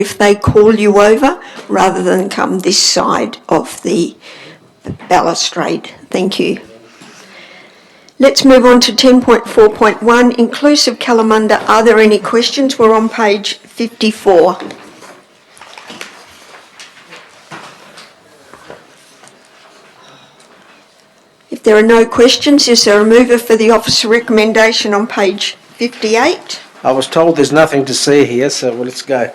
if they call you over rather than come this side of the balustrade. Thank you. Let's move on to 10.4.1, inclusive Kalamunda. Are there any questions? We're on page 54. If there are no questions, is there a mover for the officer recommendation on page 58? I was told there's nothing to see here, so well, let's go.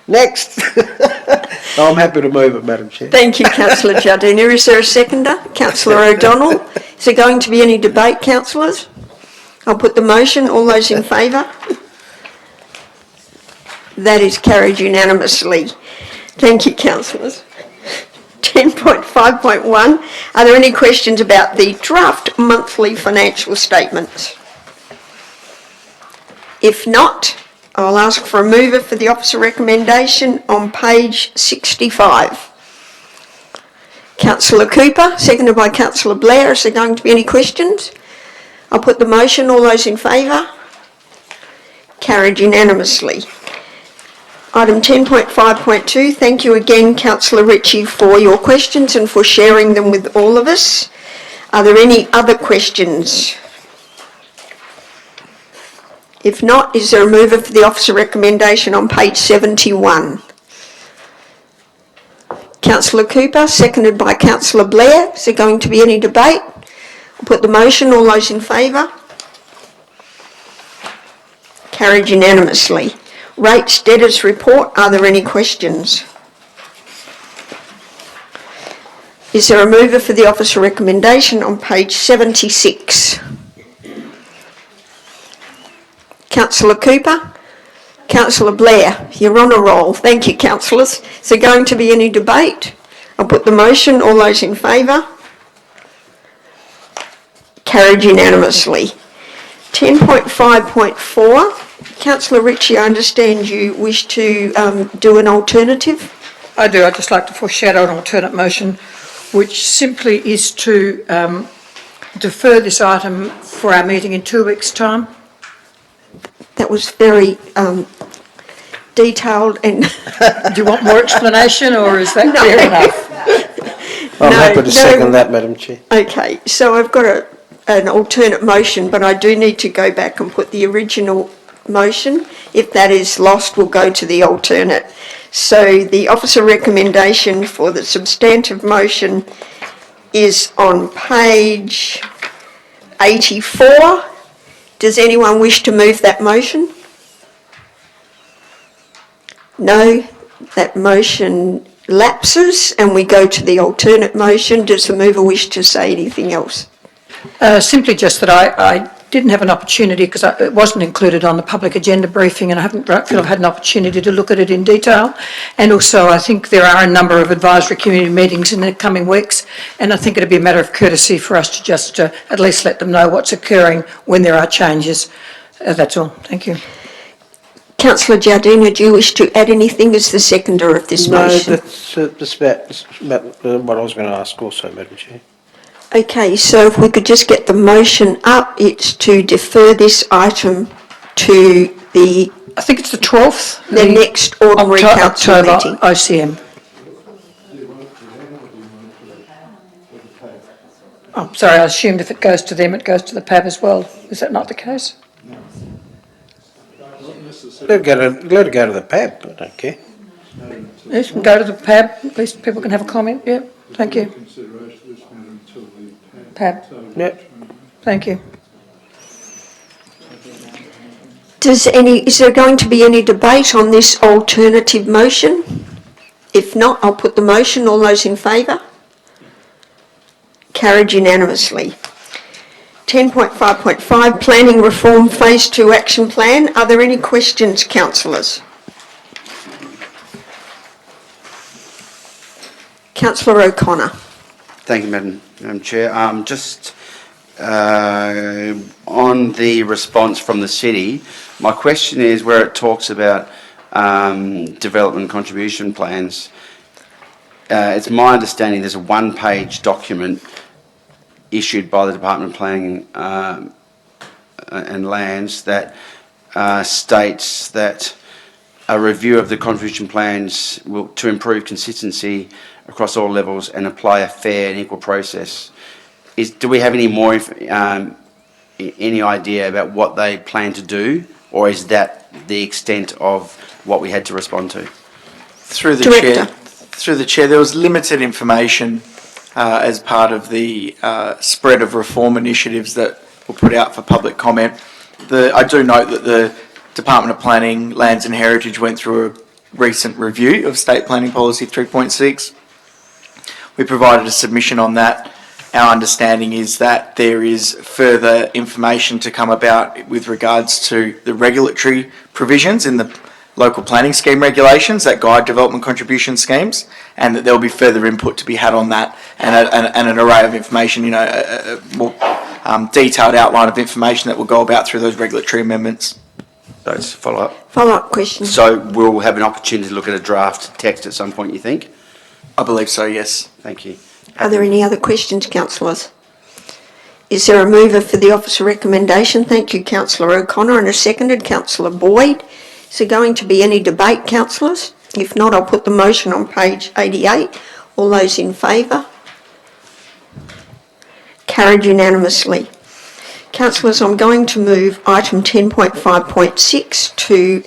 Next. I'm happy to move it, Madam Chair. Thank you, Councillor Giardina. Is there a seconder? Councillor O'Donnell. Is there going to be any debate, councillors? I'll put the motion. All those in favour? That is carried unanimously. Thank you, councillors. 10.5.1. Are there any questions about the draft monthly financial statements? If not, I'll ask for a mover for the officer recommendation on page 65. Councillor Cooper, seconded by Councillor Blair. Is there going to be any questions? I'll put the motion. All those in favour? Carried unanimously. Item 10.5.2, thank you again, Councillor Ritchie, for your questions and for sharing them with all of us. Are there any other questions? If not, is there a mover for the officer recommendation on page 71? Councillor Cooper, seconded by Councillor Blair. Is there going to be any debate? I'll put the motion. All those in favour? Carried unanimously. Rates debtors report. Are there any questions? Is there a mover for the officer recommendation on page 76? Councillor Cooper. Councillor Blair, you're on a roll. Thank you, councillors. Is there going to be any debate? I'll put the motion. All those in favour? Carried unanimously. 10.5.4. Councillor Ritchie, I understand you wish to do an alternative? I do. I'd just like to foreshadow an alternate motion, which simply is to defer this item for our meeting in 2 weeks' time. That was very detailed and... Do you want more explanation, or is that clear enough? I'm happy to second that, Madam Chair. Okay, so I've got an alternate motion, but I do need to go back and put the original motion. If that is lost, we'll go to the alternate. So the officer recommendation for the substantive motion is on page 84. Does anyone wish to move that motion? No, that motion lapses and we go to the alternate motion. Does the mover wish to say anything else? Simply just that I didn't have an opportunity, because it wasn't included on the public agenda briefing, and I haven't feel I've had an opportunity to look at it in detail. And also I think there are a number of advisory community meetings in the coming weeks, and I think it'd be a matter of courtesy for us to just at least let them know what's occurring when there are changes. That's all. Thank you. Councillor Giardina, do you wish to add anything as the seconder of this motion? No, that's about what I was going to ask also, Madam Chair. Okay, so if we could just get the motion up, it's to defer this item to the... I think it's the 12th. The next ordinary council meeting. OCM. Oh, sorry, I assumed if it goes to them, it goes to the PAB as well. Is that not the case? Let it go to the PAB, I don't care. Yes, can go to the PAB, at least people can have a comment. Yeah, thank you. PAB. Yep. Thank you. Is there going to be any debate on this alternative motion? If not, I'll put the motion. All those in favour? Carried unanimously. 10.5.5, Planning Reform Phase 2 Action Plan. Are there any questions, councillors? Councillor O'Connor. Thank you, Madam Chair. Just on the response from the city, my question is where it talks about development contribution plans. It's my understanding there's a one-page document issued by the Department of Planning and Lands that states that a review of the contribution plans will, to improve consistency across all levels and apply a fair and equal process. Do we have any more, any idea about what they plan to do, or is that the extent of what we had to respond to? Through the Director. chair, there was limited information as part of the spread of reform initiatives that were put out for public comment. I do note that the Department of Planning, Lands and Heritage went through a recent review of State Planning Policy 3.6. We provided a submission on that. Our understanding is that there is further information to come about with regards to the regulatory provisions in the local planning scheme regulations that guide development contribution schemes, and that there will be further input to be had on that, and an array of information, you know, a more detailed outline of information that will go about through those regulatory amendments. So it's a follow-up. Follow-up question. So we'll have an opportunity to look at a draft text at some point, you think? I believe so, yes. Thank you. Are there any other questions, councillors? Is there a mover for the officer recommendation? Thank you, Councillor O'Connor, and a seconded, Councillor Boyd. Is there going to be any debate, councillors? If not, I'll put the motion on page 88. All those in favour? Carried unanimously. Councillors, I'm going to move item 10.5.6 to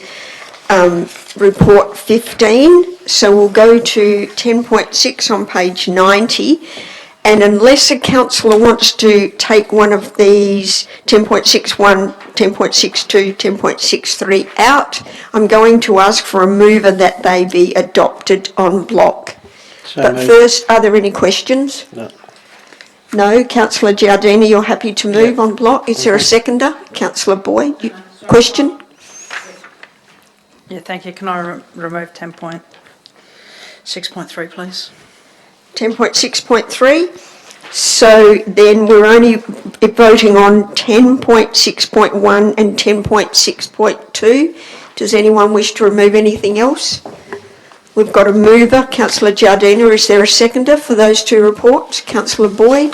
report 15. So we'll go to 10.6 on page 90. And unless a councillor wants to take one of these 10.61, 10.62, 10.63 out, I'm going to ask for a mover that they be adopted en bloc. So But moved. first, are there any questions? No. No. Councillor Giardini, you're happy to move en bloc? Is there a seconder? Councillor Boyd, question? Yeah, thank you. Can I remove 10.6.3, please? 10.6.3. So then we're only voting on 10.6.1 and 10.6.2. Does anyone wish to remove anything else? We've got a mover, Councillor Giardina. Is there a seconder for those two reports? Councillor Boyd.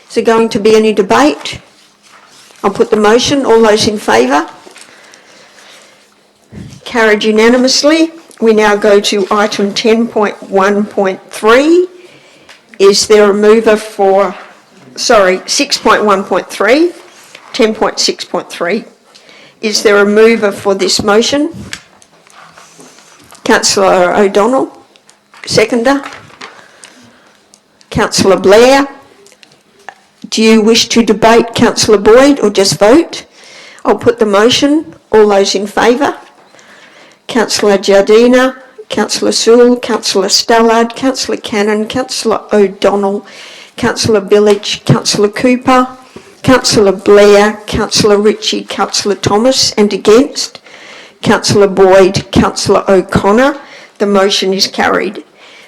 Is there going to be any debate? I'll put the motion. All those in favour? Carried unanimously. We now go to item 10.1.3. Is there a mover for, 6.1.3, 10.6.3. Is there a mover for this motion? Councillor O'Donnell, seconder. Councillor Blair. Do you wish to debate, Councillor Boyd, or just vote? I'll put the motion. All those in favour? Councillor Giardina, Councillor Sewell, Councillor Stallard, Councillor Cannon, Councillor O'Donnell, Councillor Village, Councillor Cooper, Councillor Blair, Councillor Ritchie, Councillor Thomas, and against, Councillor Boyd, Councillor O'Connor. The motion is carried.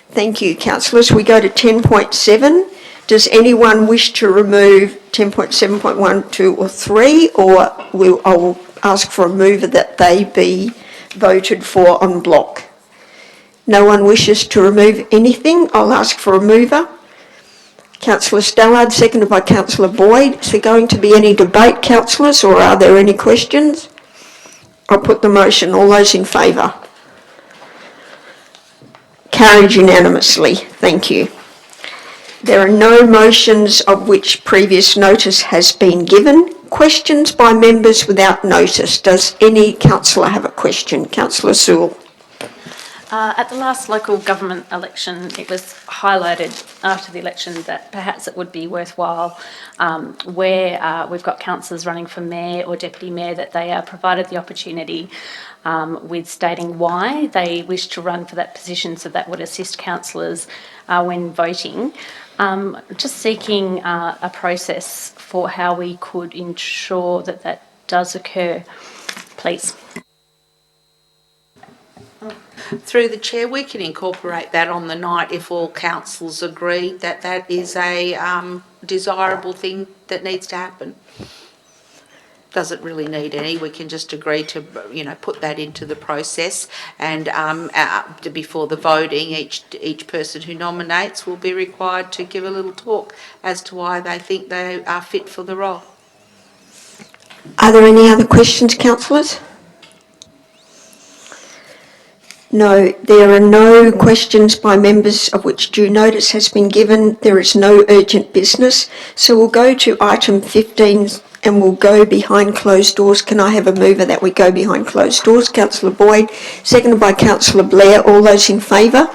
Thank you, councillors. We go to 10.7. Does anyone wish to remove 10.7.1, 2 or 3, or I will ask for a mover that they be voted for en bloc? No one wishes to remove anything. I'll ask for a mover. Councillor Stallard, seconded by Councillor Boyd. Is there going to be any debate, councillors, or are there any questions? I'll put the motion. All those in favour? Carried unanimously. Thank you. There are no motions of which previous notice has been given. Questions by members without notice. Does any councillor have a question? Councillor Sewell. At the last local government election, it was highlighted after the election that perhaps it would be worthwhile where we've got councillors running for mayor or deputy mayor, that they are provided the opportunity with stating why they wish to run for that position, so that would assist councillors when voting. Just seeking a process for how we could ensure that that does occur, please. Through the chair, we can incorporate that on the night if all councillors agree that that is a desirable thing that needs to happen. Doesn't really need any. We can just agree to, put that into the process, and before the voting, each person who nominates will be required to give a little talk as to why they think they are fit for the role. Are there any other questions, councillors? No, there are no questions by members of which due notice has been given. There is no urgent business. So we'll go to item 15 and we'll go behind closed doors. Can I have a mover that we go behind closed doors? Councillor Boyd, seconded by Councillor Blair. All those in favour?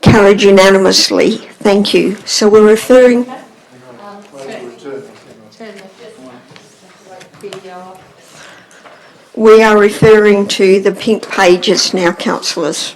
Carried unanimously. Thank you. So we're referring... We are referring to the pink pages now, councillors.